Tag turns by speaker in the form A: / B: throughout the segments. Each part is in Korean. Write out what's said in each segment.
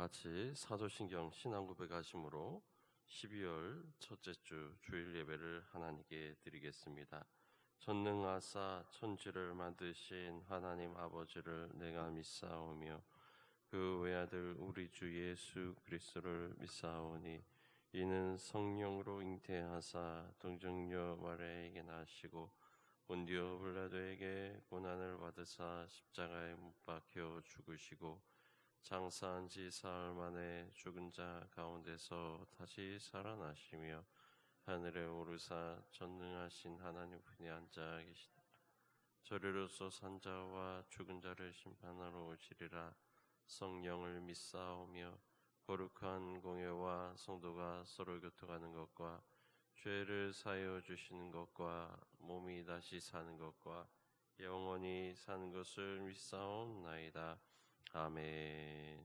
A: 같이 사도신경 신앙고백하심으로 12월 첫째 주 주일 예배를 하나님께 드리겠습니다. 전능하사 천지를 만드신 하나님 아버지를 내가 믿사오며 그 외아들 우리 주 예수 그리스도를 믿사오니 이는 성령으로 잉태하사 동정녀 마리아에게 나시고 본디오 빌라도에게 고난을 받으사 십자가에 못 박혀 죽으시고 장사한 지 사흘 만에 죽은 자 가운데서 다시 살아나시며 하늘에 오르사 전능하신 하나님 편에 앉아 계시다. 저리로서 산 자와 죽은 자를 심판하러 오시리라. 성령을 믿사오며 거룩한 공회와 성도가 서로 교통하는 것과 죄를 사하여 주시는 것과 몸이 다시 사는 것과 영원히 사는 것을 믿사옵나이다. 아멘.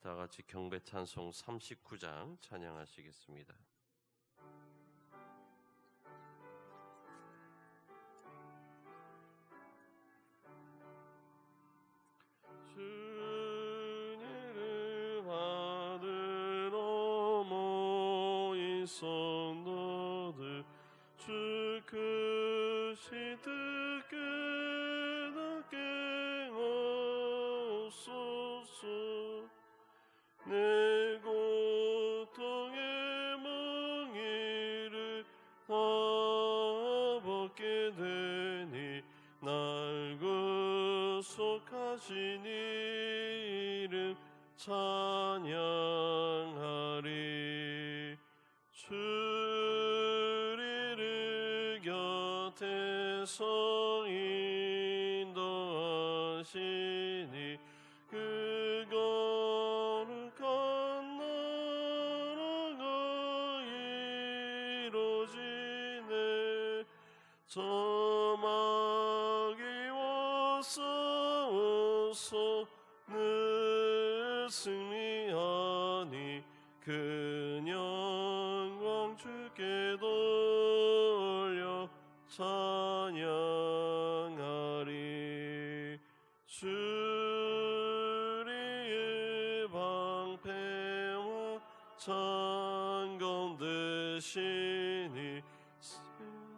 A: 다 같이 경배 찬송 39장 찬양하시겠습니다. 주님을 받으러 모인 성도들 주 크신 뜻 깨닫게 하옵소서. 내 고통의 멍에를 다 벗게 되니 날 구속하신 이름 찬양하리. 주리를 곁에서 인도하시니 그 거룩한 나라가 이루어지네. 저 마귀와 싸워서 늘 승리하니 그 영광 주께 돌려 찬양하리. 주리의 방패와 창검 드시니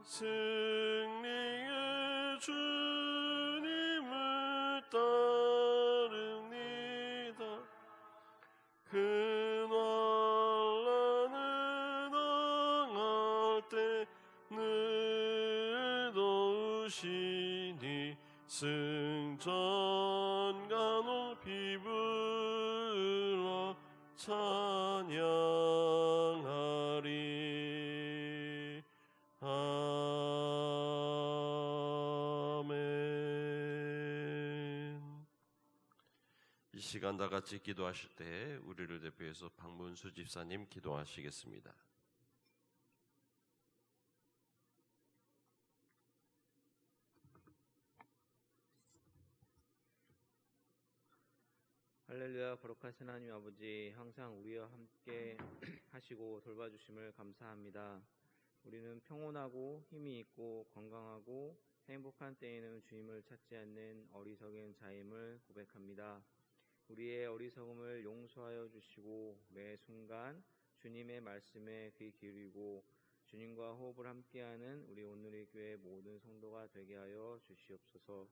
A: 승리의 주님을 따릅니다. 그 난란을 당할 때 늘 도우시니 승전가 높이 불러 찬양하리. 아멘. 이 시간 다 같이 기도하실 때 우리를 대표해서 박문수 집사님 기도하시겠습니다.
B: 할렐루야. 거룩하신 하나님 아버지, 항상 우리와 함께 하시고 돌봐주심을 감사합니다. 우리는 평온하고 힘이 있고 건강하고 행복한 때에는 주님을 찾지 않는 어리석은 자임을 고백합니다. 우리의 어리석음을 용서하여 주시고 매 순간 주님의 말씀에 귀 기울이고 주님과 호흡을 함께하는 우리 오늘의 교회 모든 성도가 되게 하여 주시옵소서.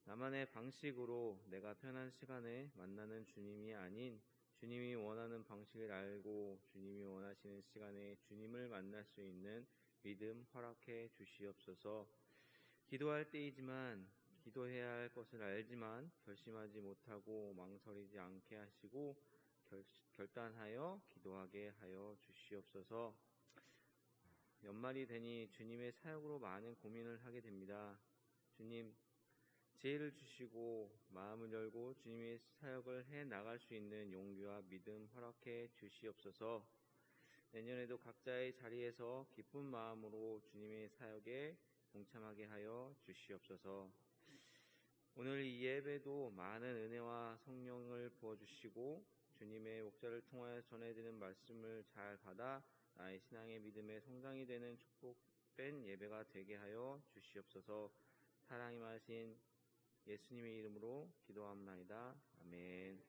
B: 나만의 방식으로 내가 편한 시간에 만나는 주님이 아닌 주님이 원하는 방식을 알고 주님이 원하시는 시간에 주님을 만날 수 있는 믿음 허락해 주시옵소서. 기도할 때이지만 기도해야 할 것을 알지만 결심하지 못하고 망설이지 않게 하시고 결단하여 기도하게 하여 주시옵소서. 연말이 되니 주님의 사역으로 많은 고민을 하게 됩니다. 주님, 지혜를 주시고 마음을 열고 주님의 사역을 해 나갈 수 있는 용기와 믿음 허락해 주시옵소서. 내년에도 각자의 자리에서 기쁜 마음으로 주님의 사역에 동참하게 하여 주시옵소서. 오늘 이 예배도 많은 은혜와 성령을 부어주시고 주님의 목자를 통하여 전해드리는 말씀을 잘 받아 나의 신앙의 믿음의 성장이 되는 축복된 예배가 되게 하여 주시옵소서. 사랑이 많으신 예수님의 이름으로 기도하옵나이다. 아멘.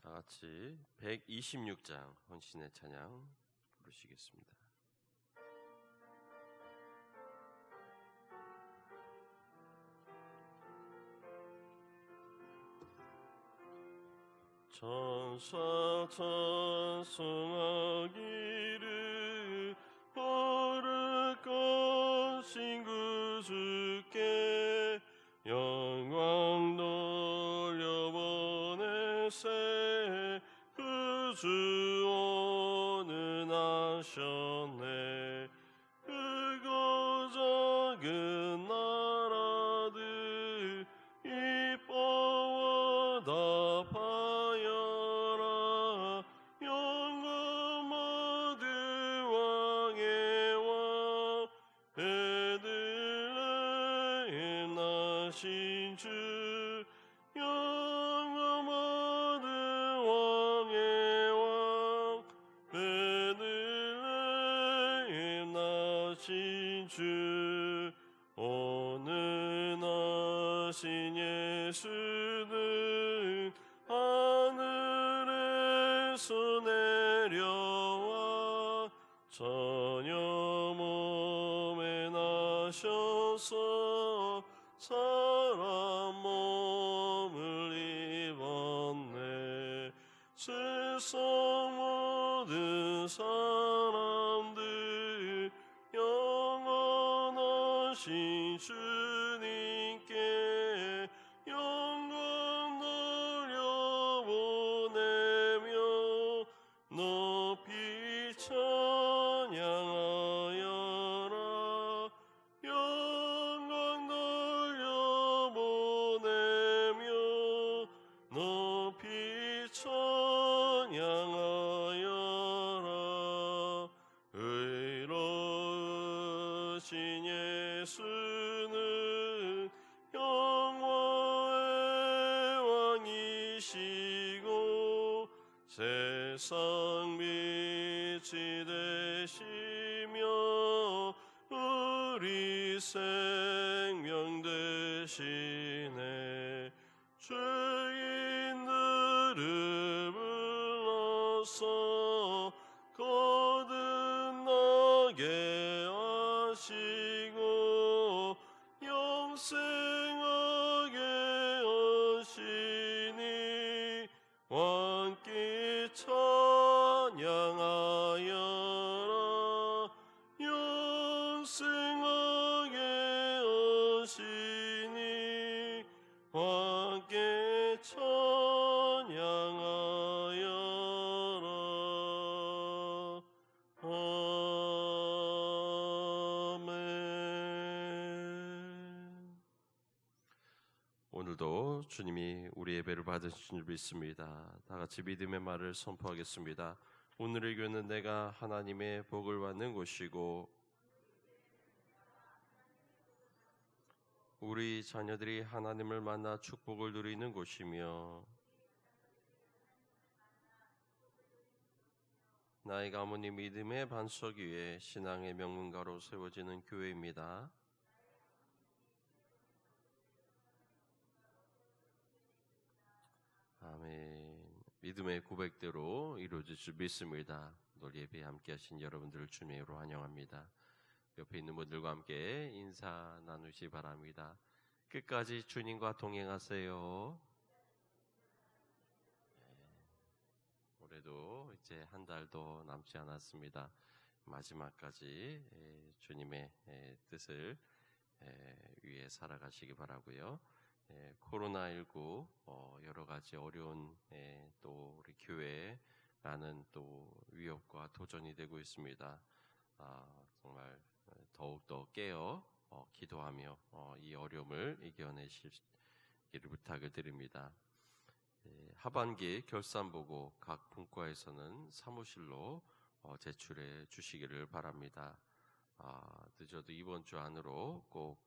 A: 다 같이 126장 헌신의 찬양 부르시겠습니다. 천사 찬송하기를 거룩하신 그 주께 영광 돌려보내세 그 주 오늘 하셨네. 크고 작은 나라들 이뻐와 답하여라. 영광 모두 왕의 왕 베들레헴 나신 주. 영광 모두 왕의 왕 베들레헴 나신 주. 오늘 나신 예수는 하늘에서 내려와 처녀 몸에 나셔서 사람 몸을 입었네. 세상 모든 사람들 영원하신 주님께 영광 돌려보내며 높이 찬양하여라. 영광 돌려보내며 높이 찬양하여라. 의로우신 예수는 영광의 왕이시고 세상 빛이 되시며 우리 생명 되시네. 죄인들을 불러서 거듭나게 하시고 영생하게 하시니 왕께 찬양하여라. 영생하게 하시니 왕께 찬양하여라. 아멘. 오늘도 주님이 우리 예배를 받으신 줄 믿습니다. 다 같이 믿음의 말을 선포하겠습니다. 오늘의 교회는 내가 하나님의 복을 받는 곳이고 우리 자녀들이 하나님을 만나 축복을 누리는 곳이며 나의 가문이 믿음의 반석 위에 신앙의 명문가로 세워지는 교회입니다. 아멘. 믿음의 고백대로 이루어질 줄 믿습니다. 오늘 예배에 함께 하신 여러분들을 주님으로 환영합니다. 옆에 있는 분들과 함께 인사 나누시 바랍니다. 끝까지 주님과 동행하세요. 올해도 이제 한 달도 남지 않았습니다. 마지막까지 주님의 뜻을 위해 살아가시기 바라고요. 코로나19 여러 가지 어려운 또 우리 교회 많은 또 위협과 도전이 되고 있습니다. 정말 더욱더 깨어 기도하며 이 어려움을 이겨내시기를 부탁을 드립니다. 하반기 결산 보고 각 분과에서는 사무실로 제출해 주시기를 바랍니다. 늦어도 이번 주 안으로 꼭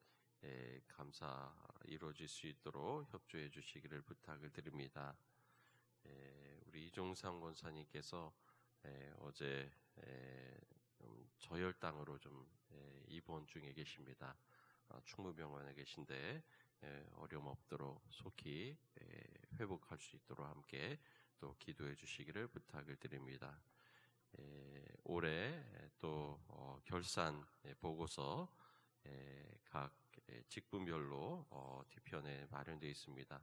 A: 감사 이루어질 수 있도록 협조해 주시기를 부탁을 드립니다. 우리 이종상 권사님께서 어제 저혈당으로 좀 입원 중에 계십니다. 충무병원에 계신데 어려움 없도록 속히 회복할 수 있도록 함께 또 기도해 주시기를 부탁을 드립니다. 올해 또 결산 보고서 각 직분별로 뒤편에 마련되어 있습니다.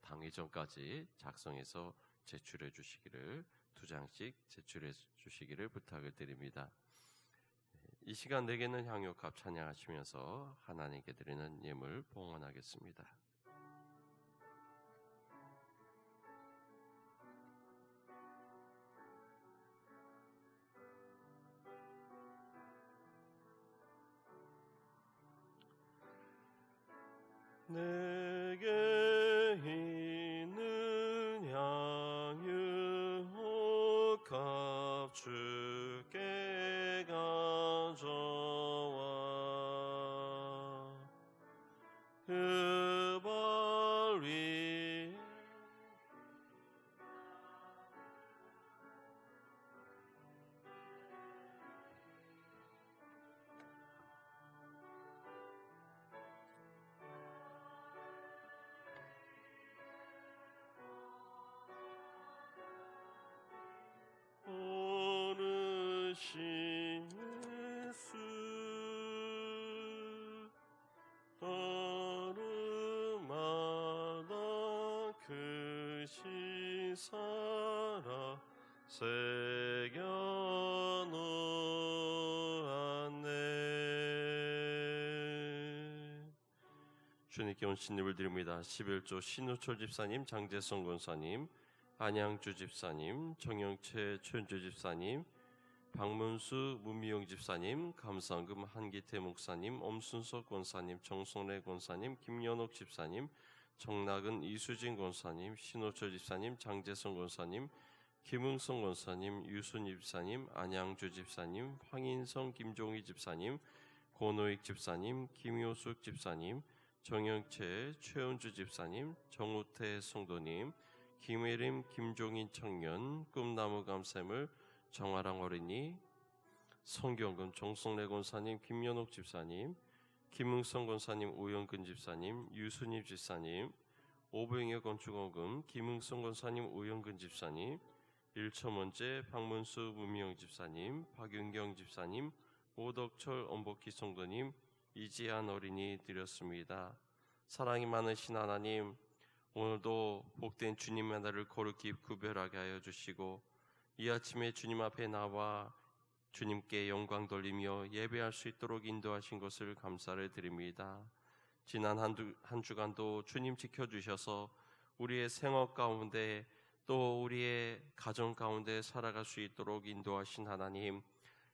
A: 당일 전까지 작성해서 제출해 주시기를 2장씩 제출해 주시기를 부탁을 드립니다. 이 시간 내게는 향유값 찬양하시면서 하나님께 드리는 예물 봉헌하겠습니다. 내게 있는 향유값 주께 가져와 그 발 위에 오르신 예수 걸음마다 크신 사랑 새겨놓았네. 주님께 온신입을 드립니다. 11조 신우철 집사님, 장재성 권사님, 안양주 집사님, 정영채 최은주 집사님, 박문수 문미영 집사님, 감상금 한기태 목사님, 엄순석 권사님, 정성래 권사님, 김연옥 집사님, 정낙은 이수진 권사님, 신호철 집사님, 장재성 권사님, 김흥성 권사님, 유순희 집사님, 안양주 집사님, 황인성 김종희 집사님, 고노익 집사님, 김효숙 집사님, 정영채 최은주 집사님, 정우태 성도님, 김혜림 김종인 청년, 꿈나무 감샘을 정아랑 어린이, 성경금 정성래 권사님, 김연옥 집사님, 김흥성 권사님, 오영근 집사님, 유순희 집사님, 오병여 건축원금, 김흥성 권사님, 오영근 집사님, 일첨원제 박문수 문미영 집사님, 박윤경 집사님, 오덕철 엄복희 성도님, 이지한 어린이 드렸습니다. 사랑이 많으신 하나님, 오늘도 복된 주님의 날을 거룩히 구별하게 하여 주시고 이 아침에 주님 앞에 나와 주님께 영광 돌리며 예배할 수 있도록 인도하신 것을 감사를 드립니다. 지난 한 주간도 주님 지켜주셔서 우리의 생업 가운데 또 우리의 가정 가운데 살아갈 수 있도록 인도하신 하나님,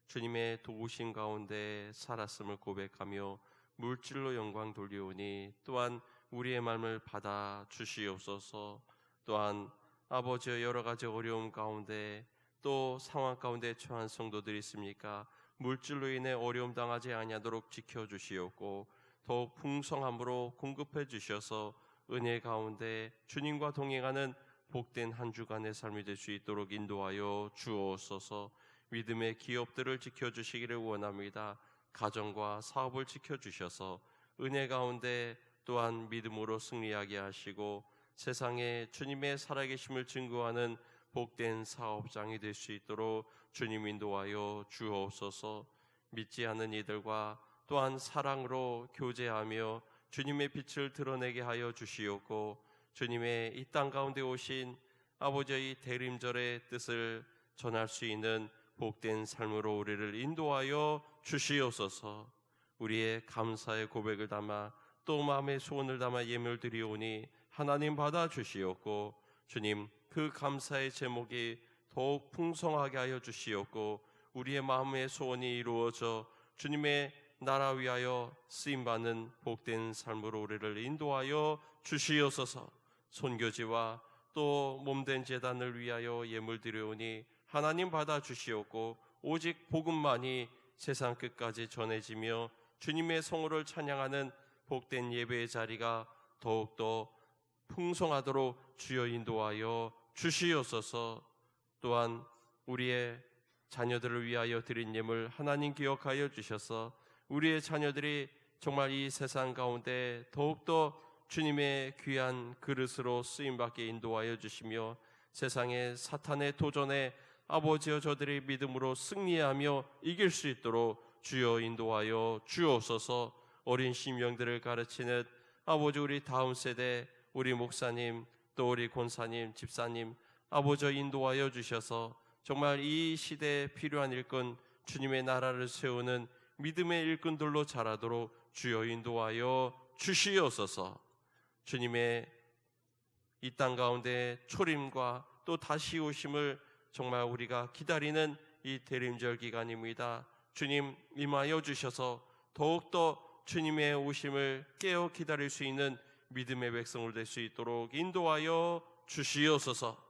A: 주님의 도우심 가운데 살았음을 고백하며 물질로 영광 돌리오니 또한 우리의 마음을 받아 주시옵소서. 또한 아버지의 여러 가지 어려움 가운데 또 상황 가운데 처한 성도들이 있습니까? 물질로 인해 어려움 당하지 아니하도록 지켜주시옵고 더욱 풍성함으로 공급해 주셔서 은혜 가운데 주님과 동행하는 복된 한 주간의 삶이 될 수 있도록 인도하여 주옵소서. 믿음의 기업들을 지켜주시기를 원합니다. 가정과 사업을 지켜주셔서 은혜 가운데 또한 믿음으로 승리하게 하시고 세상에 주님의 살아계심을 증거하는 복된 사업장이 될 수 있도록 주님 인도하여 주옵소서. 믿지 않는 이들과 또한 사랑으로 교제하며 주님의 빛을 드러내게 하여 주시옵고 주님의 이 땅 가운데 오신 아버지의 대림절의 뜻을 전할 수 있는 복된 삶으로 우리를 인도하여 주시옵소서. 우리의 감사의 고백을 담아 또 마음의 소원을 담아 예물 드리오니 하나님 받아 주시옵고 주님 그 감사의 제목이 더욱 풍성하게 하여 주시옵고 우리의 마음의 소원이 이루어져 주님의 나라 위하여 쓰임받는 복된 삶으로 우리를 인도하여 주시옵소서. 선교지와 또 몸된 제단을 위하여 예물 드려오니 하나님 받아 주시옵고 오직 복음만이 세상 끝까지 전해지며 주님의 성호를 찬양하는 복된 예배의 자리가 더욱더 풍성하도록 주여 인도하여 주시옵소서. 또한 우리의 자녀들을 위하여 드린 예물 하나님 기억하여 주셔서 우리의 자녀들이 정말 이 세상 가운데 더욱더 주님의 귀한 그릇으로 쓰임받게 인도하여 주시며 세상의 사탄의 도전에 아버지여 저들이 믿음으로 승리하며 이길 수 있도록 주여 인도하여 주옵소서. 어린 심령들을 가르치는 아버지 우리 다음 세대 우리 목사님 또 우리 권사님 집사님 아버지 인도하여 주셔서 정말 이 시대에 필요한 일꾼 주님의 나라를 세우는 믿음의 일꾼들로 자라도록 주여 인도하여 주시옵소서. 주님의 이 땅 가운데 초림과 또 다시 오심을 정말 우리가 기다리는 이 대림절 기간입니다. 주님 임하여 주셔서 더욱더 주님의 오심을 깨어 기다릴 수 있는 믿음의 백성을 될 수 있도록 인도하여 주시옵소서.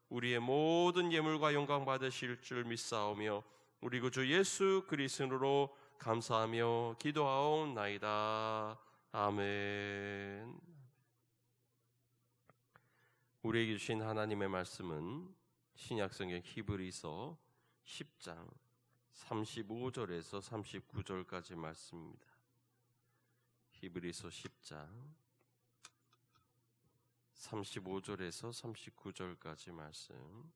A: 우리의 모든 예물과 영광 받으실 줄 믿사오며 우리 구주 예수 그리스도로 감사하며 기도하옵나이다. 아멘. 우리에게 주신 하나님의 말씀은 신약성경 히브리서 10장 35절에서 39절까지 말씀입니다. 히브리서 10장 35절에서 39절까지 말씀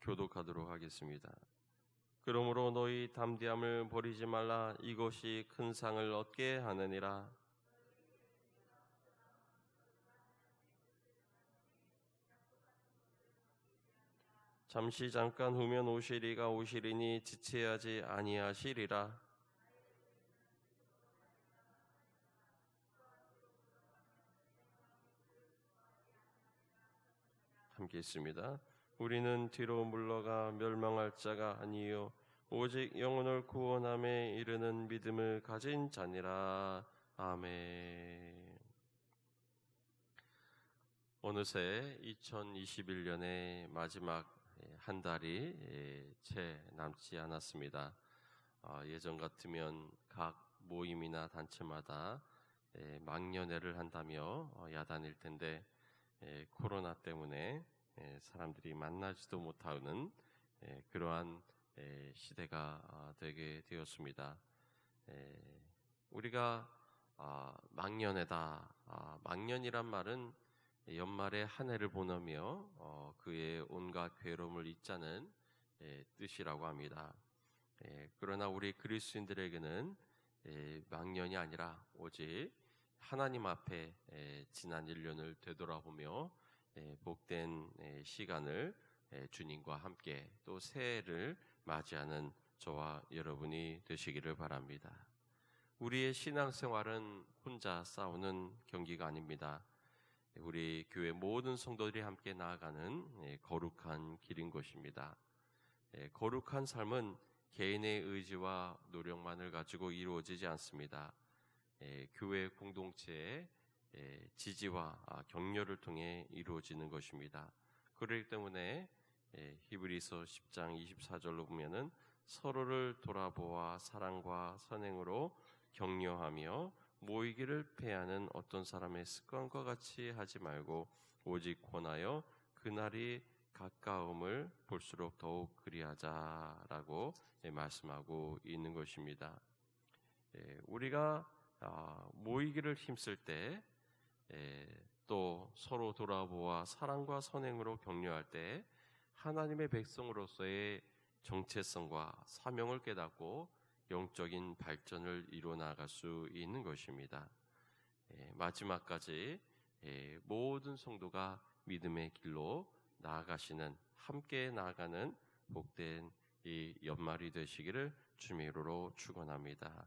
A: 교독하도록 하겠습니다. 그러므로 너희 담대함을 버리지 말라. 이것이 큰 상을 얻게 하느니라. 잠시 잠깐 후면 오시리가 오시리니 지체하지 아니하시리라. 함께 있습니다. 우리는 뒤로 물러가 멸망할 자가 아니요 오직 영혼을 구원함에 이르는 믿음을 가진 자니라. 아멘. 어느새 2021년의 마지막 한 달이 채 남지 않았습니다. 예전 같으면 각 모임이나 단체마다 망년회를 한다며 야단일 텐데 코로나 때문에 사람들이 만나지도 못하는 그러한 시대가 되게 되었습니다. 우리가 망년회다. 망년이란 말은 연말에 한 해를 보내며 그의 온갖 괴로움을 잊자는 뜻이라고 합니다. 그러나 우리 그리스도인들에게는 망년이 아니라 오직 하나님 앞에 지난 1년을 되돌아보며 복된 시간을 주님과 함께 또 새해를 맞이하는 저와 여러분이 되시기를 바랍니다. 우리의 신앙생활은 혼자 싸우는 경기가 아닙니다. 우리 교회 모든 성도들이 함께 나아가는 거룩한 길인 것입니다. 거룩한 삶은 개인의 의지와 노력만을 가지고 이루어지지 않습니다. 교회 공동체의 지지와 격려를 통해 이루어지는 것입니다. 그렇기 때문에 히브리서 10장 24절로 보면은 서로를 돌아보아 사랑과 선행으로 격려하며 모이기를 패하는 어떤 사람의 습관과 같이 하지 말고 오직 권하여 그날이 가까움을 볼수록 더욱 그리하자라고 말씀하고 있는 것입니다. 우리가 모이기를 힘쓸 때 또 서로 돌아보아 사랑과 선행으로 격려할 때 하나님의 백성으로서의 정체성과 사명을 깨닫고 영적인 발전을 이루어 나갈 수 있는 것입니다. 마지막까지 모든 성도가 믿음의 길로 나아가시는 함께 나아가는 복된 이 연말이 되시기를 주님의 이름으로 축원합니다.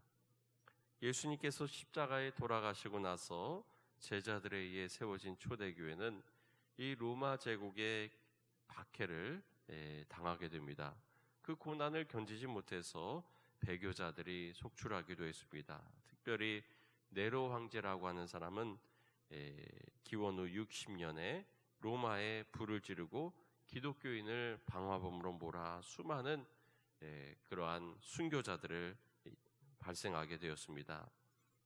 A: 예수님께서 십자가에 돌아가시고 나서 제자들에 의해 세워진 초대교회는 이 로마 제국의 박해를 당하게 됩니다. 그 고난을 견디지 못해서 배교자들이 속출하기도 했습니다. 특별히 네로 황제라고 하는 사람은 기원 후 60년에 로마에 불을 지르고 기독교인을 방화범으로 몰아 수많은 그러한 순교자들을 발생하게 되었습니다.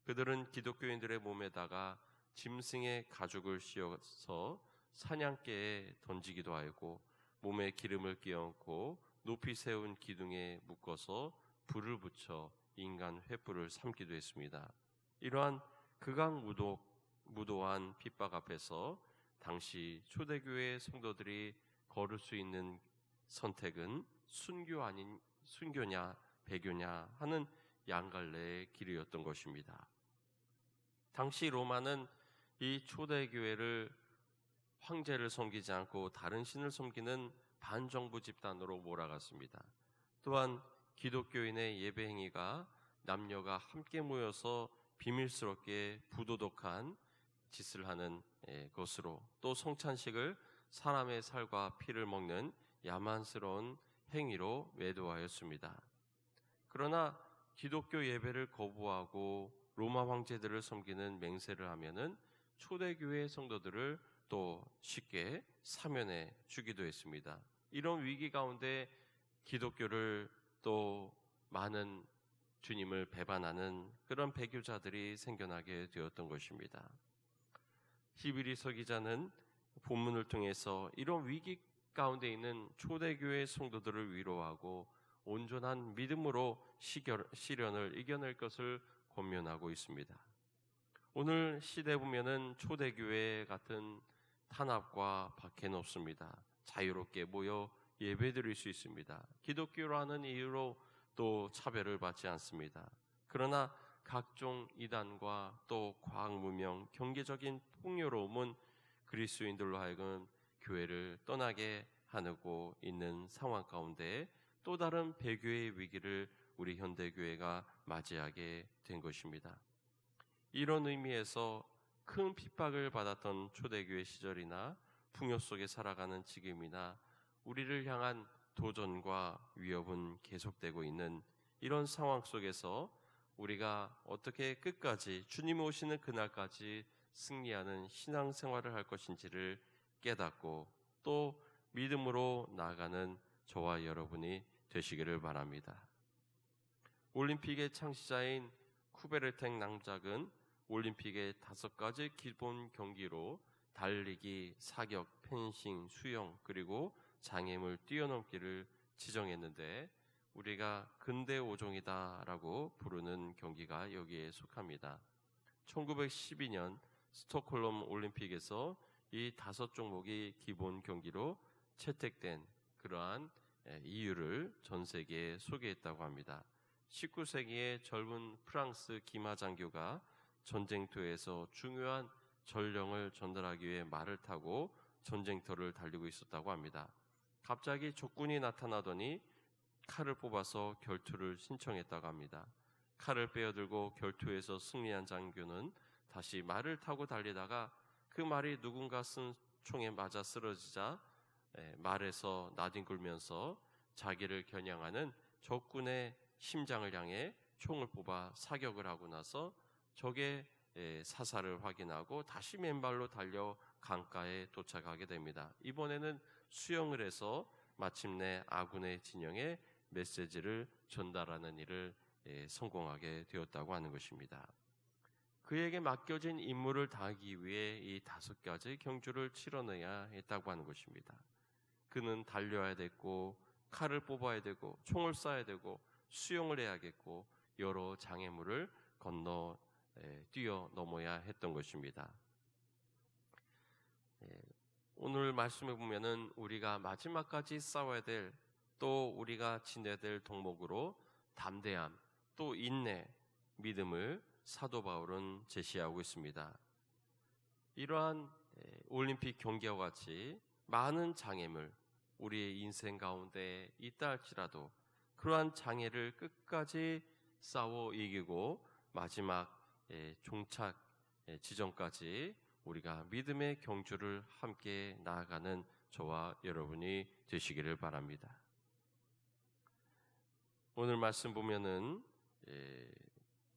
A: 그들은 기독교인들의 몸에다가 짐승의 가죽을 씌워서 사냥개에 던지기도 하고 몸에 기름을 끼얹고 높이 세운 기둥에 묶어서 불을 붙여 인간 횃불을 삼기도 했습니다. 이러한 극악무도한 핍박 앞에서 당시 초대교회 성도들이 걸을 수 있는 선택은 순교 아닌 순교냐 배교냐 하는 양갈래의 길이었던 것입니다. 당시 로마는 이 초대교회를 황제를 섬기지 않고 다른 신을 섬기는 반정부 집단으로 몰아갔습니다. 또한 기독교인의 예배 행위가 남녀가 함께 모여서 비밀스럽게 부도덕한 짓을 하는 것으로, 또 성찬식을 사람의 살과 피를 먹는 야만스러운 행위로 매도하였습니다. 그러나 기독교 예배를 거부하고 로마 황제들을 섬기는 맹세를 하면은 초대교회 성도들을 또 쉽게 사면해 주기도 했습니다. 이런 위기 가운데 기독교를 또 많은 주님을 배반하는 그런 배교자들이 생겨나게 되었던 것입니다. 히브리서 기자는 본문을 통해서 이런 위기 가운데 있는 초대교회 성도들을 위로하고 온전한 믿음으로 시련을 이겨낼 것을 권면하고 있습니다. 오늘 시대에 보면은 초대교회 같은 탄압과 박해는 없습니다. 자유롭게 모여 예배드릴 수 있습니다. 기독교라는 이유로 또 차별을 받지 않습니다. 그러나 각종 이단과 또 과학무명, 경제적인 풍요로움은 그리스도인들로 하여금 교회를 떠나게 하고 있는 상황 가운데 또 다른 배교의 위기를 우리 현대교회가 맞이하게 된 것입니다. 이런 의미에서 큰 핍박을 받았던 초대교회 시절이나 풍요 속에 살아가는 지금이나 우리를 향한 도전과 위협은 계속되고 있는 이런 상황 속에서 우리가 어떻게 끝까지 주님이 오시는 그날까지 승리하는 신앙생활을 할 것인지를 깨닫고 또 믿음으로 나아가는 저와 여러분이 되시기를 바랍니다. 올림픽의 창시자인 쿠베르탱 낭작은 올림픽의 5가지 기본 경기로 달리기, 사격, 펜싱, 수영 그리고 장애물 뛰어넘기를 지정했는데 우리가 근대 5종이다라고 부르는 경기가 여기에 속합니다. 1912년 스톡홀름 올림픽에서 이 5종목이 기본 경기로 채택된 그러한 이유를 전 세계에 소개했다고 합니다. 19세기의 젊은 프랑스 기마 장교가 전쟁터에서 중요한 전령을 전달하기 위해 말을 타고 전쟁터를 달리고 있었다고 합니다. 갑자기 적군이 나타나더니 칼을 뽑아서 결투를 신청했다고 합니다. 칼을 빼어들고 결투에서 승리한 장교는 다시 말을 타고 달리다가 그 말이 누군가 쓴 총에 맞아 쓰러지자 말에서 나뒹굴면서 자기를 겨냥하는 적군의 심장을 향해 총을 뽑아 사격을 하고 나서 적의 사살을 확인하고 다시 맨발로 달려 강가에 도착하게 됩니다. 이번에는 수영을 해서 마침내 아군의 진영에 메시지를 전달하는 일을 성공하게 되었다고 하는 것입니다. 그에게 맡겨진 임무를 다하기 위해 이 5가지 경주를 치러내야 했다고 하는 것입니다. 그는 달려야 됐고 칼을 뽑아야 되고 총을 쏴야 되고 수영을 해야겠고 여러 장애물을 뛰어넘어야 했던 것입니다. 오늘 말씀에 보면은 우리가 마지막까지 싸워야 될 또 우리가 지내야 될 덕목으로 담대함, 또 인내, 믿음을 사도 바울은 제시하고 있습니다. 이러한 올림픽 경기와 같이 많은 장애물 우리의 인생 가운데 있다 할지라도 그러한 장애를 끝까지 싸워 이기고 마지막 종착 지점까지 우리가 믿음의 경주를 함께 나아가는 저와 여러분이 되시기를 바랍니다. 오늘 말씀 보면은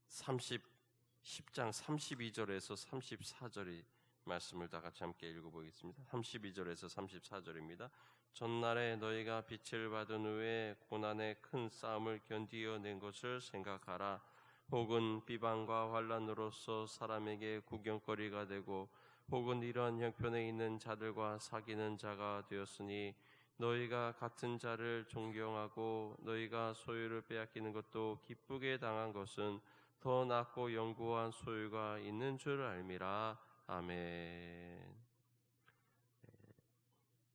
A: 10장 32절에서 34절의 말씀을 다 같이 함께 읽어보겠습니다. 32절에서 34절입니다. 전날에 너희가 빛을 받은 후에 고난의 큰 싸움을 견디어낸 것을 생각하라. 혹은 비방과 환난으로서 사람에게 구경거리가 되고 혹은 이런 형편에 있는 자들과 사귀는 자가 되었으니 너희가 같은 자를 존경하고 너희가 소유를 빼앗기는 것도 기쁘게 당한 것은 더 낫고 영구한 소유가 있는 줄 알미라. 아멘.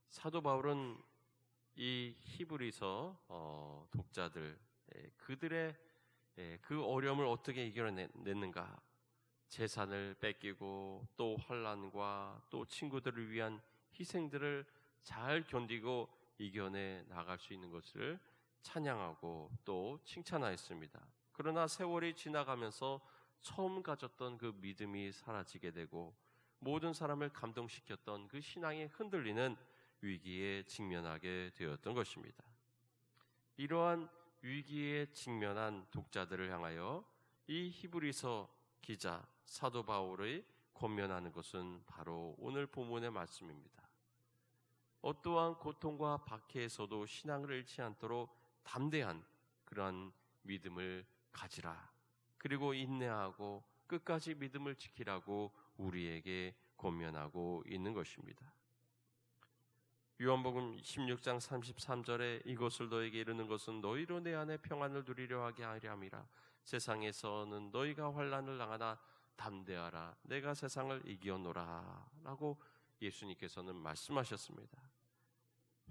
A: 사도 바울은 이 히브리서 독자들 그들의 그 어려움을 어떻게 이겨냈는가? 재산을 뺏기고 또 환난과 또 친구들을 위한 희생들을 잘 견디고 이겨내 나갈 수 있는 것을 찬양하고 또 칭찬하였습니다. 그러나 세월이 지나가면서 처음 가졌던 그 믿음이 사라지게 되고 모든 사람을 감동시켰던 그 신앙이 흔들리는 위기에 직면하게 되었던 것입니다. 이러한 위기에 직면한 독자들을 향하여 이 히브리서 기자 사도 바울의 권면하는 것은 바로 오늘 본문의 말씀입니다. 어떠한 고통과 박해에서도 신앙을 잃지 않도록 담대한 그러한 믿음을 가지라. 그리고 인내하고 끝까지 믿음을 지키라고 우리에게 권면하고 있는 것입니다. 요한복음 16장 33절에 이것을 너에게 이르는 것은 너희로 내 안에 평안을 누리려 하게 하려 함이라. 세상에서는 너희가 환난을 당하나 담대하라. 내가 세상을 이겨노라 라고 예수님께서는 말씀하셨습니다.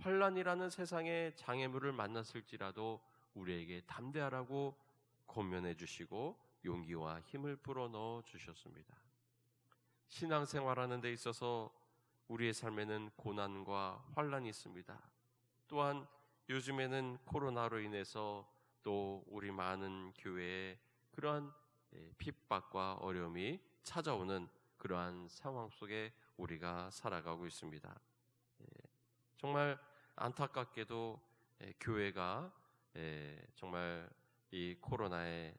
A: 환난이라는 세상의 장애물을 만났을지라도 우리에게 담대하라고 권면해 주시고 용기와 힘을 불어넣어 주셨습니다. 신앙생활하는 데 있어서 우리의 삶에는 고난과 환난이 있습니다. 또한 요즘에는 코로나로 인해서 또 우리 많은 교회에 그러한 핍박과 어려움이 찾아오는 그러한 상황 속에 우리가 살아가고 있습니다. 정말 안타깝게도 교회가 정말 이 코로나의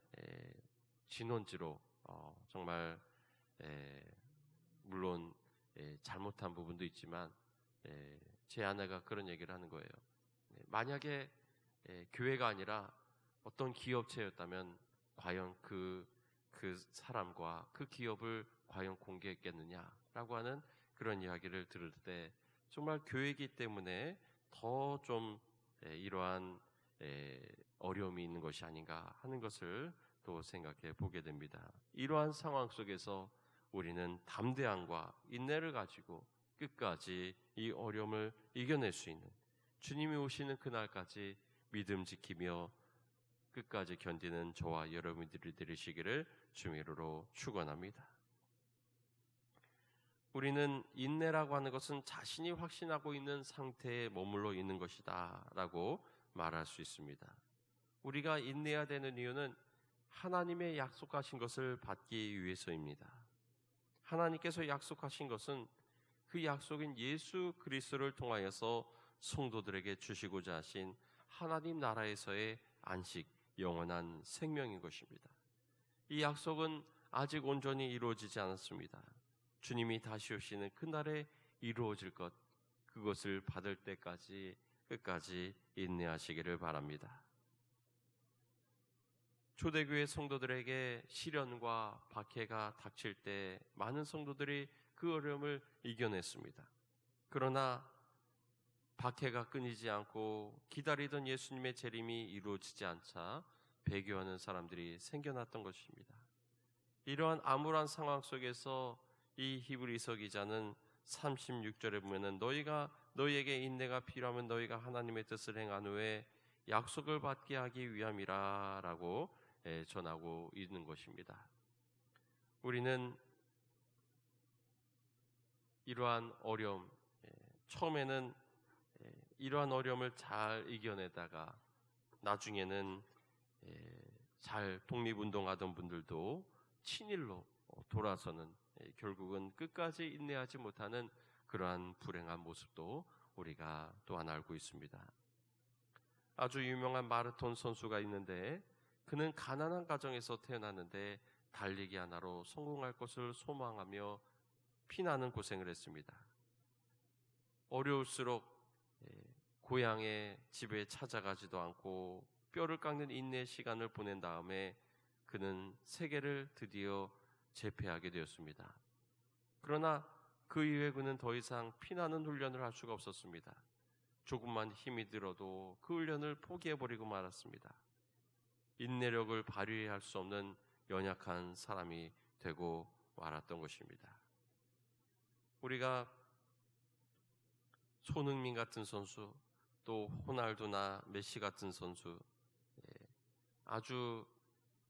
A: 진원지로 정말 물론 잘못한 부분도 있지만 제 아내가 그런 얘기를 하는 거예요. 만약에 교회가 아니라 어떤 기업체였다면 과연 그 사람과 그 기업을 과연 공개했겠느냐라고 하는 그런 이야기를 들을 때 정말 교회이기 때문에 더 좀 이러한 어려움이 있는 것이 아닌가 하는 것을 또 생각해 보게 됩니다. 이러한 상황 속에서 우리는 담대함과 인내를 가지고 끝까지 이 어려움을 이겨낼 수 있는 주님이 오시는 그날까지 믿음 지키며 끝까지 견디는 저와 여러분들이 되시기를 주님으로 축원합니다. 우리는 인내라고 하는 것은 자신이 확신하고 있는 상태에 머물러 있는 것이다 라고 말할 수 있습니다. 우리가 인내해야 되는 이유는 하나님의 약속하신 것을 받기 위해서입니다. 하나님께서 약속하신 것은 그 약속인 예수 그리스도를 통하여서 성도들에게 주시고자 하신 하나님 나라에서의 안식, 영원한 생명인 것입니다. 이 약속은 아직 온전히 이루어지지 않았습니다. 주님이 다시 오시는 그날에 이루어질 것, 그것을 받을 때까지 끝까지 인내하시기를 바랍니다. 초대교회 성도들에게 시련과 박해가 닥칠 때 많은 성도들이 그 어려움을 이겨냈습니다. 그러나 박해가 끊이지 않고 기다리던 예수님의 재림이 이루어지지 않자 배교하는 사람들이 생겨났던 것입니다. 이러한 암울한 상황 속에서 이 히브리서 기자는 36절에 보면은 너희에게 인내가 필요하면 너희가 하나님의 뜻을 행한 후에 약속을 받게 하기 위함이라 라고 전하고 있는 것입니다. 우리는 이러한 어려움, 처음에는 이러한 어려움을 잘 이겨내다가 나중에는 잘 독립운동하던 분들도 친일로 돌아서는 결국은 끝까지 인내하지 못하는 그러한 불행한 모습도 우리가 또한 알고 있습니다. 아주 유명한 마라톤 선수가 있는데 그는 가난한 가정에서 태어났는데 달리기 하나로 성공할 것을 소망하며 피나는 고생을 했습니다. 어려울수록 고향의 집에 찾아가지도 않고 뼈를 깎는 인내의 시간을 보낸 다음에 그는 세계를 드디어 제패하게 되었습니다. 그러나 그 이후에 그는 더 이상 피나는 훈련을 할 수가 없었습니다. 조금만 힘이 들어도 그 훈련을 포기해버리고 말았습니다. 인내력을 발휘할 수 없는 연약한 사람이 되고 말았던 것입니다. 우리가 손흥민 같은 선수, 또 호날두나 메시 같은 선수, 아주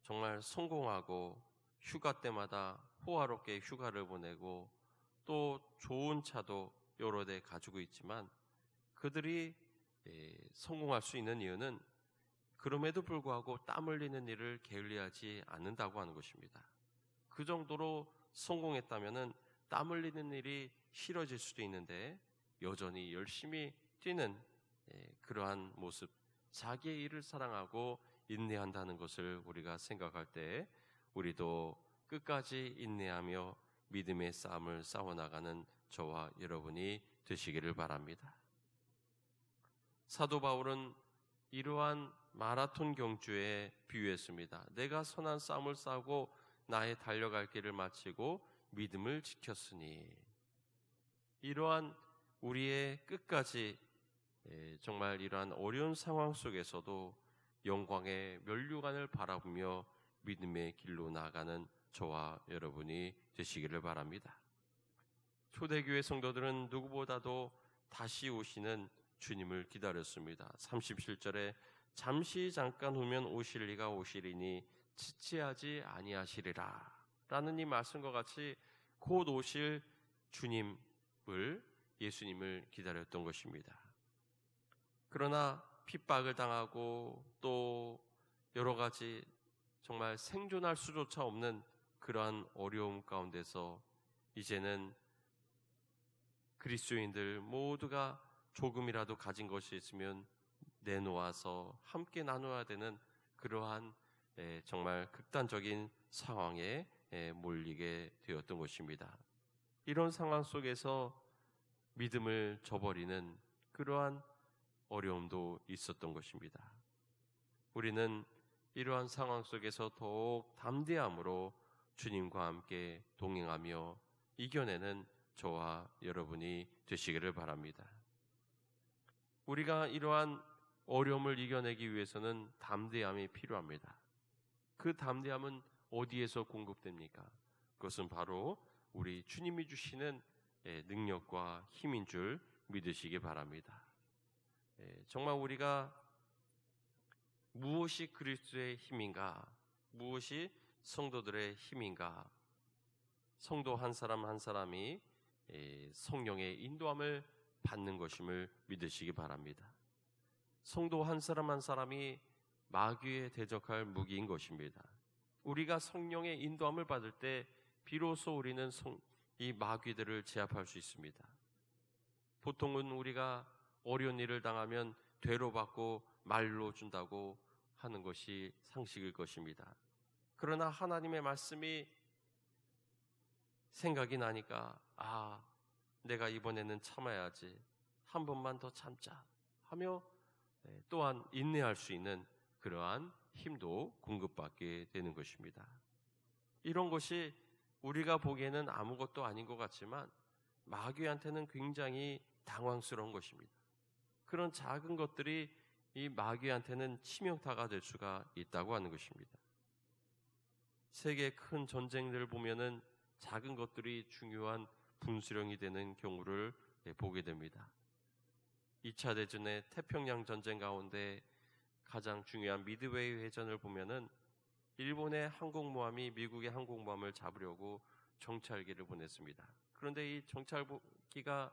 A: 정말 성공하고 휴가 때마다 호화롭게 휴가를 보내고 또 좋은 차도 여러 대 가지고 있지만 그들이 성공할 수 있는 이유는 그럼에도 불구하고 땀 흘리는 일을 게을리하지 않는다고 하는 것입니다. 그 정도로 성공했다면 땀 흘리는 일이 싫어질 수도 있는데 여전히 열심히 뛰는 그러한 모습, 자기의 일을 사랑하고 인내한다는 것을 우리가 생각할 때 우리도 끝까지 인내하며 믿음의 싸움을 싸워나가는 저와 여러분이 되시기를 바랍니다. 사도 바울은 이러한 마라톤 경주에 비유했습니다. 내가 선한 싸움을 싸우고 나의 달려갈 길을 마치고 믿음을 지켰으니, 이러한 우리의 끝까지 정말 이러한 어려운 상황 속에서도 영광의 면류관을 바라보며 믿음의 길로 나아가는 저와 여러분이 되시기를 바랍니다. 초대교회 성도들은 누구보다도 다시 오시는 주님을 기다렸습니다. 37절에 잠시 잠깐 후면 오실 리가 오시리니 지체하지 아니하시리라 라는 이 말씀과 같이 곧 오실 주님을, 예수님을 기다렸던 것입니다. 그러나 핍박을 당하고 또 여러 가지 정말 생존할 수조차 없는 그러한 어려움 가운데서 이제는 그리스도인들 모두가 조금이라도 가진 것이 있으면 내놓아서 함께 나눠야 되는 그러한 정말 극단적인 상황에 몰리게 되었던 것입니다. 이런 상황 속에서 믿음을 저버리는 그러한 어려움도 있었던 것입니다. 우리는 이러한 상황 속에서 더욱 담대함으로 주님과 함께 동행하며 이겨내는 저와 여러분이 되시기를 바랍니다. 우리가 이러한 어려움을 이겨내기 위해서는 담대함이 필요합니다. 그 담대함은 어디에서 공급됩니까? 그것은 바로 우리 주님이 주시는 능력과 힘인 줄 믿으시기 바랍니다. 정말 우리가 무엇이 그리스도의 힘인가? 무엇이 성도들의 힘인가? 성도 한 사람 한 사람이 성령의 인도함을 받는 것임을 믿으시기 바랍니다. 성도 한 사람 한 사람이 마귀에 대적할 무기인 것입니다. 우리가 성령의 인도함을 받을 때 비로소 우리는 이 마귀들을 제압할 수 있습니다. 보통은 우리가 어려운 일을 당하면 되로받고 말로 준다고 하는 것이 상식일 것입니다. 그러나 하나님의 말씀이 생각이 나니까 내가 이번에는 참아야지, 한 번만 더 참자 하며 또한 인내할 수 있는 그러한 힘도 공급받게 되는 것입니다. 이런 것이 우리가 보기에는 아무것도 아닌 것 같지만 마귀한테는 굉장히 당황스러운 것입니다. 그런 작은 것들이 이 마귀한테는 치명타가 될 수가 있다고 하는 것입니다. 세계 큰 전쟁들을 보면은 작은 것들이 중요한 분수령이 되는 경우를 보게 됩니다. 2차 대전의 태평양 전쟁 가운데 가장 중요한 미드웨이 해전을 보면은 일본의 항공모함이 미국의 항공모함을 잡으려고 정찰기를 보냈습니다. 그런데 이 정찰기가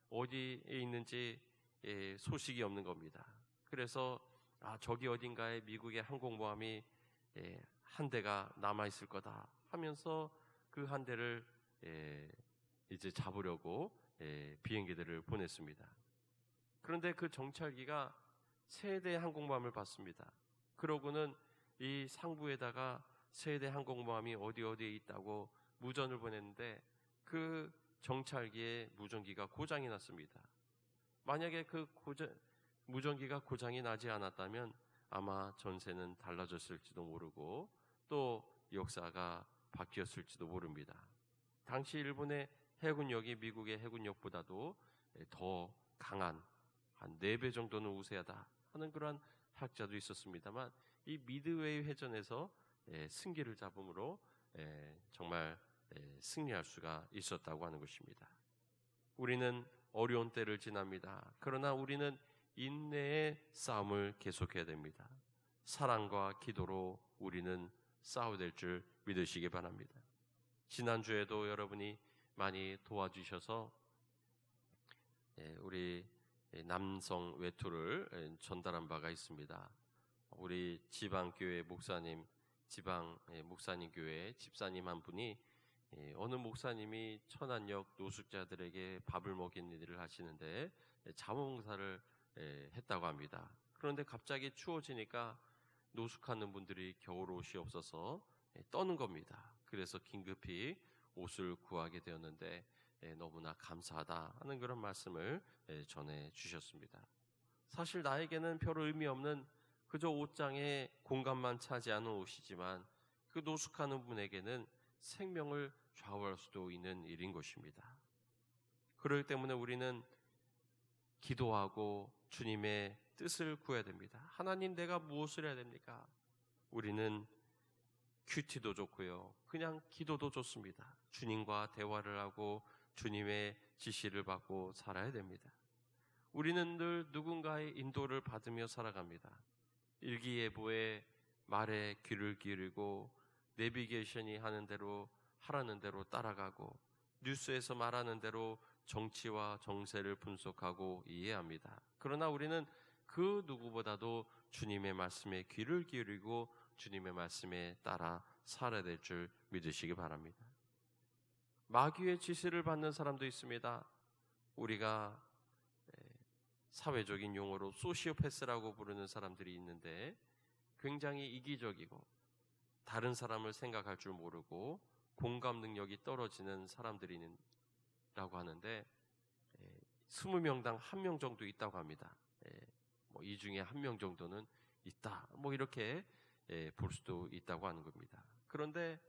A: 어디에 있는지 소식이 없는 겁니다. 그래서 저기 어딘가에 미국의 항공모함이 한 대가 남아있을 거다 하면서 그 한 대를 이제 잡으려고 비행기들을 보냈습니다. 그런데 그 정찰기가 세대 항공모함을 봤습니다. 그러고는 이 상부에다가 세대 항공모함이 어디에 있다고 무전을 보냈는데 그 정찰기에 무전기가 고장이 났습니다. 만약에 그 무전기가 고장이 나지 않았다면 아마 전세는 달라졌을지도 모르고 또 역사가 바뀌었을지도 모릅니다. 당시 일본의 해군력이 미국의 해군력보다도 더 강한 한 4배 정도는 우세하다 하는 그러한 학자도 있었습니다만 이 미드웨이 회전에서 승기를 잡음으로 정말 승리할 수가 있었다고 하는 것입니다. 우리는 어려운 때를 지납니다. 그러나 우리는 인내의 싸움을 계속해야 됩니다. 사랑과 기도로 우리는 싸워야 될 줄 믿으시기 바랍니다. 지난주에도 여러분이 많이 도와주셔서 우리 남성 외투를 전달한 바가 있습니다. 우리 지방교회 목사님, 지방 목사님 교회 집사님 한 분이 어느 목사님이 천안역 노숙자들에게 밥을 먹이는 일을 하시는데 자원봉사를 했다고 합니다. 그런데 갑자기 추워지니까 노숙하는 분들이 겨울옷이 없어서 떠는 겁니다. 그래서 긴급히 옷을 구하게 되었는데 너무나 감사하다 하는 그런 말씀을 전해 주셨습니다. 사실 나에게는 별 의미 없는 그저 옷장에 공간만 차지하는 옷이지만 그 노숙하는 분에게는 생명을 좌우할 수도 있는 일인 것입니다. 그렇기 때문에 우리는 기도하고 주님의 뜻을 구해야 됩니다. 하나님, 내가 무엇을 해야 됩니까? 우리는 큐티도 좋고요, 그냥 기도도 좋습니다. 주님과 대화를 하고 주님의 지시를 받고 살아야 됩니다. 우리는 늘 누군가의 인도를 받으며 살아갑니다. 일기예보의 말에 귀를 기울이고 내비게이션이 하는 대로 하라는 대로 따라가고 뉴스에서 말하는 대로 정치와 정세를 분석하고 이해합니다. 그러나 우리는 그 누구보다도 주님의 말씀에 귀를 기울이고 주님의 말씀에 따라 살아야 될 줄 믿으시기 바랍니다. 마귀의 지시를 받는 사람도 있습니다. 우리가 사회적인 용어로 소시오패스라고 부르는 사람들이 있는데 굉장히 이기적이고 다른 사람을 생각할 줄 모르고 공감 능력이 떨어지는 사람들이라고 하는데 20명당 1명 정도 있다고 합니다. 이 중에 1명 정도는 있다, 이렇게 볼 수도 있다고 하는 겁니다. 그런데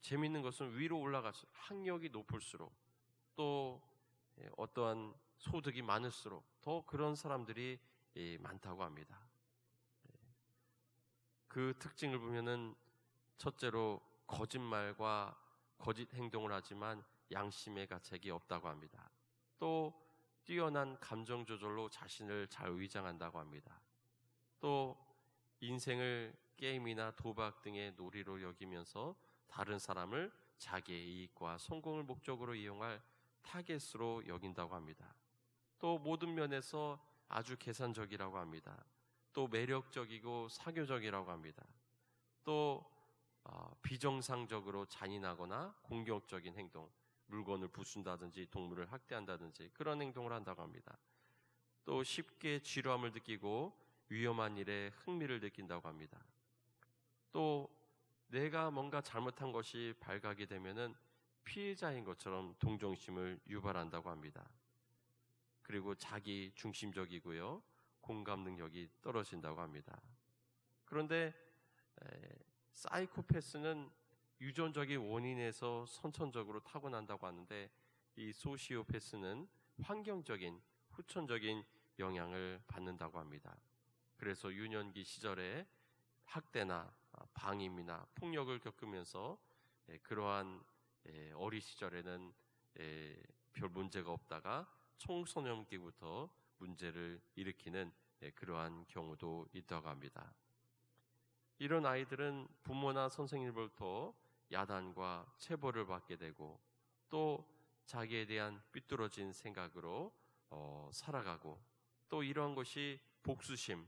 A: 재미있는 것은 위로 올라갈수록 학력이 높을수록 또 어떠한 소득이 많을수록 더 그런 사람들이 많다고 합니다. 그 특징을 보면은 첫째로 거짓말과 거짓 행동을 하지만 양심의 가책이 없다고 합니다. 또 뛰어난 감정 조절로 자신을 잘 위장한다고 합니다. 또 인생을 게임이나 도박 등의 놀이로 여기면서 다른 사람을 자기의 이익과 성공을 목적으로 이용할 타겟으로 여긴다고 합니다. 또 모든 면에서 아주 계산적이라고 합니다. 또 매력적이고 사교적이라고 합니다. 또 비정상적으로 잔인하거나 공격적인 행동, 물건을 부순다든지 동물을 학대한다든지 그런 행동을 한다고 합니다. 또 쉽게 지루함을 느끼고 위험한 일에 흥미를 느낀다고 합니다. 또 내가 뭔가 잘못한 것이 발각이 되면은 피해자인 것처럼 동정심을 유발한다고 합니다. 그리고 자기 중심적이고요, 공감 능력이 떨어진다고 합니다. 그런데 사이코패스는 유전적인 원인에서 선천적으로 타고난다고 하는데 이 소시오패스는 환경적인 후천적인 영향을 받는다고 합니다. 그래서 유년기 시절에 학대나 방임이나 폭력을 겪으면서 그러한 어린 시절에는 별 문제가 없다가 청소년기부터 문제를 일으키는 그러한 경우도 있다고 합니다. 이런 아이들은 부모나 선생님으로부터 야단과 체벌을 받게 되고 또 자기에 대한 삐뚤어진 생각으로 살아가고 또 이러한 것이 복수심,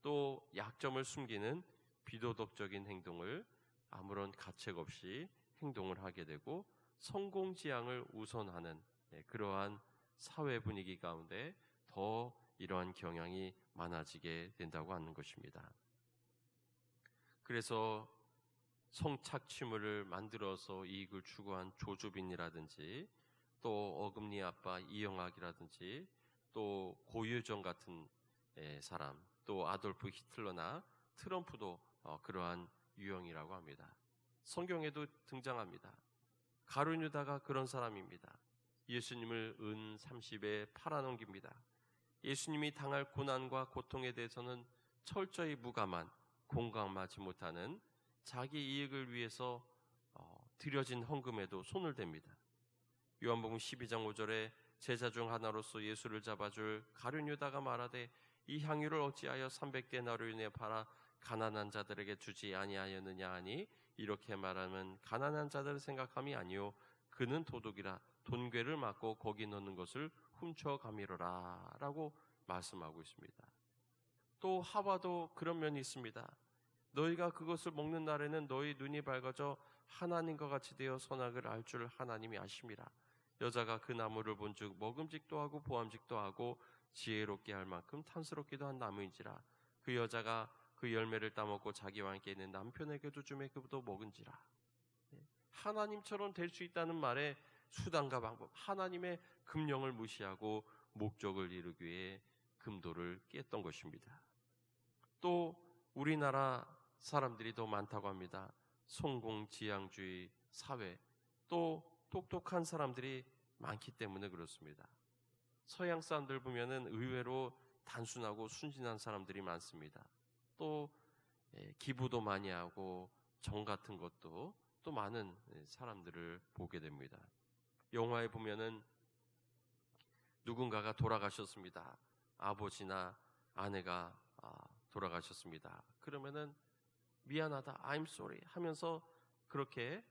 A: 또 약점을 숨기는 비도덕적인 행동을 아무런 가책 없이 행동을 하게 되고 성공지향을 우선하는 그러한 사회 분위기 가운데 더 이러한 경향이 많아지게 된다고 하는 것입니다. 그래서 성착취물을 만들어서 이익을 추구한 조주빈이라든지 또 어금니 아빠 이영학이라든지 또 고유정 같은 사람, 또 아돌프 히틀러나 트럼프도 그러한 유형이라고 합니다. 성경에도 등장합니다. 가룟 유다가 그런 사람입니다. 예수님을 은 30에 팔아넘깁니다. 예수님이 당할 고난과 고통에 대해서는 철저히 무감한, 공감하지 못하는 자기 이익을 위해서 드려진 헌금에도 손을 댑니다. 요한복음 12장 5절에 제자 중 하나로서 예수를 잡아줄 가룟 유다가 말하되 이 향유를 어찌하여 300데나리온에 팔아 가난한 자들에게 주지 아니하였느냐 하니 이렇게 말하면 가난한 자들을 생각함이 아니요 그는 도둑이라 돈괴를 맞고 거기 넣는 것을 훔쳐가미로라 라고 말씀하고 있습니다. 또 하와도 그런 면이 있습니다. 너희가 그것을 먹는 날에는 너희 눈이 밝아져 하나님과 같이 되어 선악을 알 줄 하나님이 아심이라. 여자가 그 나무를 본즉 먹음직도 하고 보암직도 하고 지혜롭게 할 만큼 탐스럽기도 한 나무인지라. 그 여자가 그 열매를 따먹고 자기와 함께 있는 남편에게도 주매 그도 먹은지라. 하나님처럼 될 수 있다는 말에 수단과 방법, 하나님의 금령을 무시하고 목적을 이루기 위해 금도를 깼던 것입니다. 또 우리나라 사람들이 더 많다고 합니다. 성공지향주의 사회, 또 똑똑한 사람들이 많기 때문에 그렇습니다. 서양 사람들 보면은 의외로 단순하고 순진한 사람들이 많습니다. 또 기부도 많이 하고 정 같은 것도 또 많은 사람들을 보게 됩니다. 영화에 보면은 누군가가 돌아가셨습니다. 아버지나 아내가 돌아가셨습니다. 그러면은 미안하다, I'm sorry 하면서 그렇게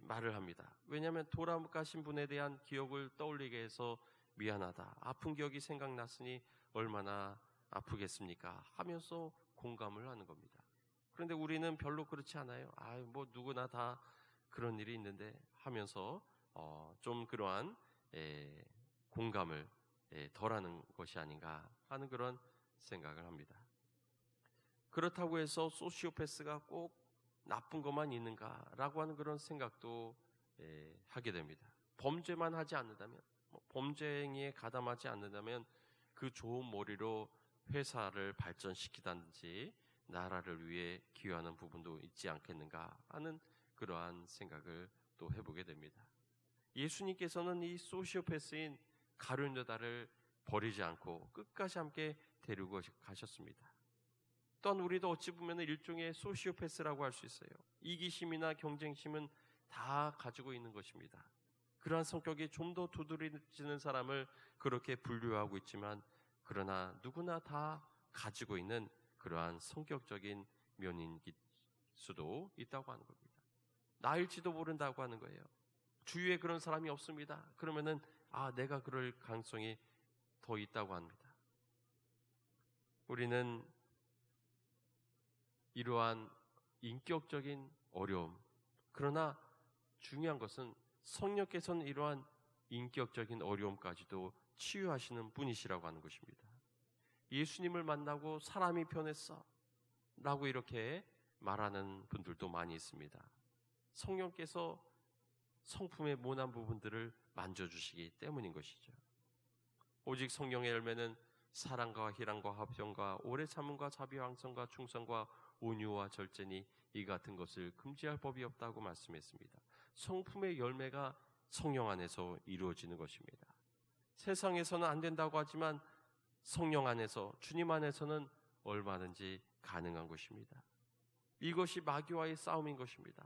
A: 말을 합니다. 왜냐하면 돌아가신 분에 대한 기억을 떠올리게 해서 미안하다, 아픈 기억이 생각났으니 얼마나 아프겠습니까? 하면서 공감을 하는 겁니다. 그런데 우리는 별로 그렇지 않아요. 뭐 누구나 다 그런 일이 있는데 하면서 좀 그러한 공감을 덜하는 것이 아닌가 하는 그런 생각을 합니다. 그렇다고 해서 소시오패스가 꼭 나쁜 것만 있는가라고 하는 그런 생각도 하게 됩니다. 범죄만 하지 않는다면, 범죄 행위에 가담하지 않는다면 그 좋은 머리로 회사를 발전시키다든지 나라를 위해 기여하는 부분도 있지 않겠는가 하는 그러한 생각을 또 해보게 됩니다. 예수님께서는 이 소시오패스인 가룟 유다를 버리지 않고 끝까지 함께 데리고 가셨습니다. 또한 우리도 어찌 보면 일종의 소시오패스라고 할 수 있어요. 이기심이나 경쟁심은 다 가지고 있는 것입니다. 그러한 성격이 좀 더 두드러지는 사람을 그렇게 분류하고 있지만 그러나 누구나 다 가지고 있는 그러한 성격적인 면인 수도 있다고 하는 겁니다. 나일지도 모른다고 하는 거예요. 주위에 그런 사람이 없습니다. 그러면은 내가 그럴 가능성이 더 있다고 합니다. 우리는 이러한 인격적인 어려움, 그러나 중요한 것은 성령께서는 이러한 인격적인 어려움까지도 치유하시는 분이시라고 하는 것입니다. 예수님을 만나고 사람이 변했어 라고 이렇게 말하는 분들도 많이 있습니다. 성령께서 성품의 모난 부분들을 만져주시기 때문인 것이죠. 오직 성령의 열매는 사랑과 희랑과 화평과 오래 참음과 자비와 항성과 충성과 온유와 절제니 이 같은 것을 금지할 법이 없다고 말씀했습니다. 성품의 열매가 성령 안에서 이루어지는 것입니다. 세상에서는 안 된다고 하지만 성령 안에서, 주님 안에서는 얼마든지 가능한 것입니다. 이것이 마귀와의 싸움인 것입니다.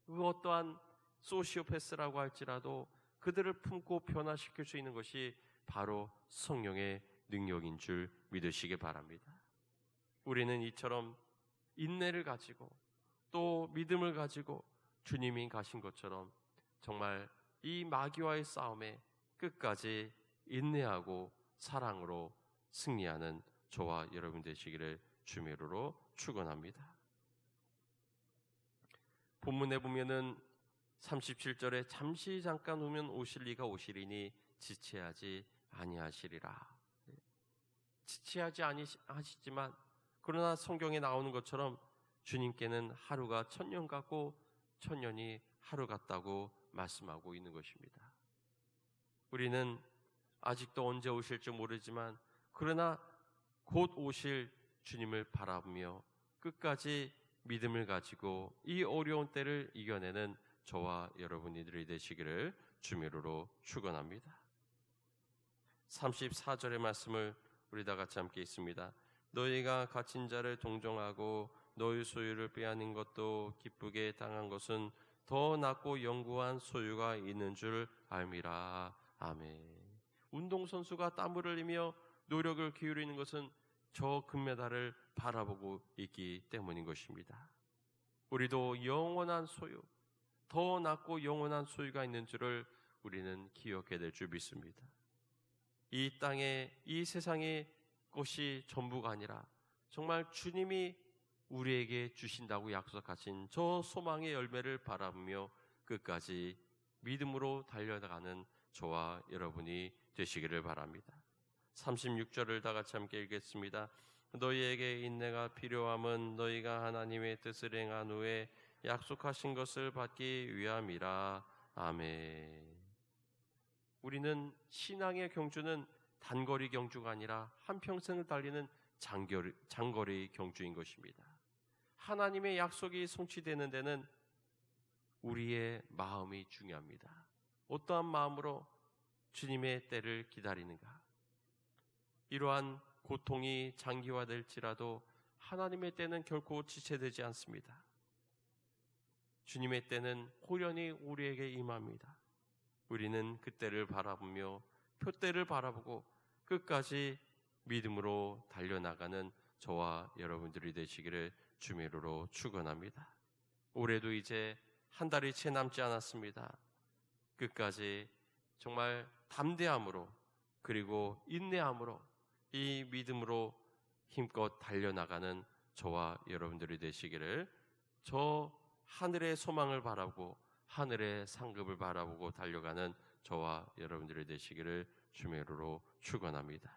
A: 그 어떠한 소시오패스라고 할지라도 그들을 품고 변화시킬 수 있는 것이 바로 성령의 능력인 줄 믿으시기 바랍니다. 우리는 이처럼 인내를 가지고 또 믿음을 가지고 주님이 가신 것처럼 정말 이 마귀와의 싸움에 끝까지 인내하고 사랑으로 승리하는 저와 여러분 되시기를 주의 이름으로 축원합니다. 본문에 보면은 37절에 잠시 잠깐 오면 오실 이가 오시리니 지체하지 아니하시리라. 지체하지 아니하시지만 그러나 성경에 나오는 것처럼 주님께는 하루가 1000년 같고 1000년이 하루 같다고 말씀하고 있는 것입니다. 우리는 아직도 언제 오실지 모르지만 그러나 곧 오실 주님을 바라보며 끝까지 믿음을 가지고 이 어려운 때를 이겨내는 저와 여러분들이 되시기를 주미로로 축원합니다. 34절의 말씀을 우리 다 같이 함께 읽습니다. 너희가 갇힌 자를 동정하고 너희 소유를 빼앗는 것도 기쁘게 당한 것은 더 낫고 영구한 소유가 있는 줄 알미라. 아멘. 운동선수가 땀을 흘리며 노력을 기울이는 것은 저 금메달을 바라보고 있기 때문인 것입니다. 우리도 영원한 소유, 더 낫고 영원한 소유가 있는 줄을 우리는 기억해야 될 줄 믿습니다. 이 땅에, 이 세상의 것이 전부가 아니라 정말 주님이 우리에게 주신다고 약속하신 저 소망의 열매를 바라보며 끝까지 믿음으로 달려나가는 저와 여러분이 되시기를 바랍니다. 36절을 다 같이 함께 읽겠습니다. 너희에게 인내가 필요함은 너희가 하나님의 뜻을 행한 후에 약속하신 것을 받기 위함이라. 아멘. 우리는 신앙의 경주는 단거리 경주가 아니라 한평생을 달리는 장거리 경주인 것입니다. 하나님의 약속이 성취되는 데는 우리의 마음이 중요합니다. 어떠한 마음으로 주님의 때를 기다리는가? 이러한 고통이 장기화될지라도 하나님의 때는 결코 지체되지 않습니다. 주님의 때는 호련히 우리에게 임합니다. 우리는 그 때를 바라보며 표대를 바라보고 끝까지 믿음으로 달려나가는 저와 여러분들이 되시기를 주의 이름으로 축원합니다. 올해도 이제 한 달이 채 남지 않았습니다. 끝까지 정말 담대함으로 그리고 인내함으로 이 믿음으로 힘껏 달려나가는 저와 여러분들이 되시기를, 저 하늘의 소망을 바라보고 하늘의 상급을 바라보고 달려가는 저와 여러분들이 되시기를 주의 이름으로 축원합니다.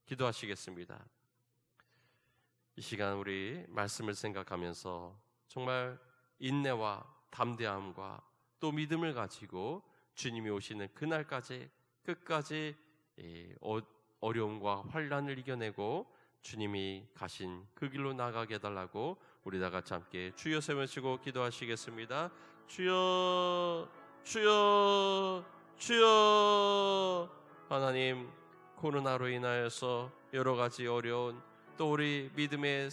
A: 기도하시겠습니다. 이 시간 우리 말씀을 생각하면서 정말 인내와 담대함과 또 믿음을 가지고 주님이 오시는 그날까지 끝까지 어려움과 환난을 이겨내고 주님이 가신 그 길로 나가게 해달라고 우리 다 같이 함께 주여 세우시고 기도하시겠습니다. 주여, 주여, 주여. 하나님, 코로나로 인하여서 여러 가지 어려운, 또 우리 믿음의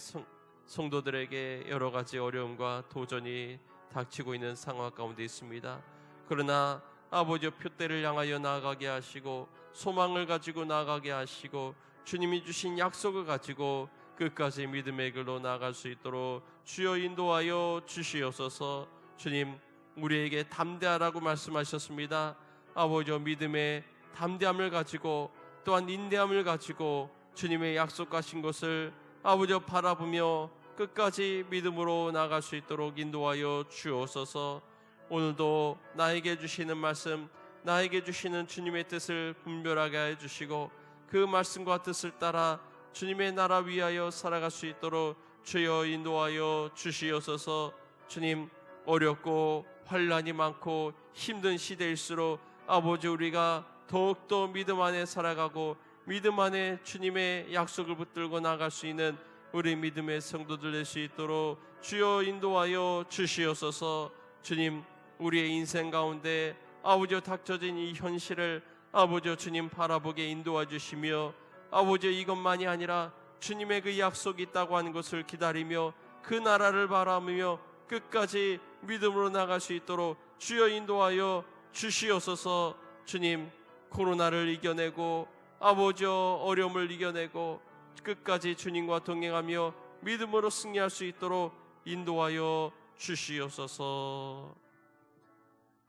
A: 성도들에게 여러 가지 어려움과 도전이 닥치고 있는 상황 가운데 있습니다. 그러나 아버지 표대를 향하여 나아가게 하시고 소망을 가지고 나아가게 하시고 주님이 주신 약속을 가지고 끝까지 믿음의 길로 나아갈 수 있도록 주여 인도하여 주시옵소서. 주님, 우리에게 담대하라고 말씀하셨습니다. 아버지, 믿음의 담대함을 가지고 또한 인내함을 가지고 주님의 약속하신 것을 아버지 바라보며 끝까지 믿음으로 나아갈 수 있도록 인도하여 주옵소서. 오늘도 나에게 주시는 말씀, 나에게 주시는 주님의 뜻을 분별하게 해주시고 그 말씀과 뜻을 따라 주님의 나라 위하여 살아갈 수 있도록 주여 인도하여 주시옵소서. 주님, 어렵고 환난이 많고 힘든 시대일수록 아버지, 우리가 더욱더 믿음 안에 살아가고 믿음 안에 주님의 약속을 붙들고 나갈 수 있는 우리 믿음의 성도들 될 수 있도록 주여 인도하여 주시옵소서. 주님, 우리의 인생 가운데 아버지 닥쳐진 이 현실을 아버지 주님 바라보게 인도해 주시며 아버지, 이것만이 아니라 주님의 그 약속이 있다고 하는 것을 기다리며 그 나라를 바라보며 끝까지 믿음으로 나갈 수 있도록 주여 인도하여 주시옵소서. 주님, 코로나를 이겨내고 아버지 어려움을 이겨내고 끝까지 주님과 동행하며 믿음으로 승리할 수 있도록 인도하여 주시옵소서.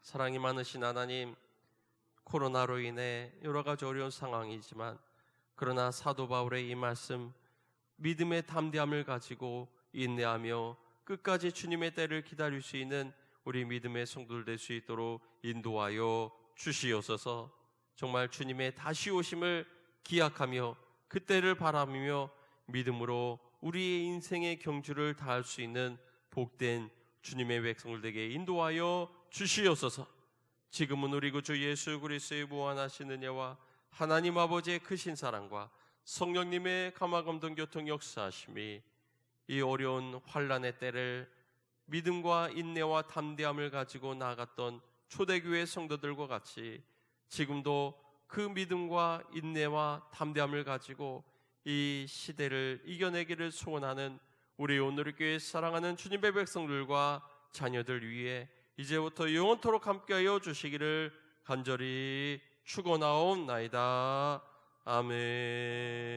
A: 사랑이 많으신 하나님, 코로나로 인해 여러 가지 어려운 상황이지만 그러나 사도 바울의 이 말씀, 믿음의 담대함을 가지고 인내하며 끝까지 주님의 때를 기다릴 수 있는 우리 믿음의 성도들 될 수 있도록 인도하여 주시옵소서. 정말 주님의 다시 오심을 기약하며 그때를 바라보며 믿음으로 우리의 인생의 경주를 다할 수 있는 복된 주님의 백성들에게 인도하여 주시옵소서. 지금은 우리 구주 예수 그리스도의 무한하신 은혜와 하나님 아버지의 크신 사랑과 성령님의 감화감동 교통 역사하심이 이 어려운 환난의 때를 믿음과 인내와 담대함을 가지고 나아갔던 초대교회 성도들과 같이 지금도 그 믿음과 인내와 담대함을 가지고 이 시대를 이겨내기를 소원하는 우리 오늘의 교회 사랑하는 주님의 백성들과 자녀들 위해 이제부터 영원토록 함께하여 주시기를 간절히 축원하옵나이다. 아멘.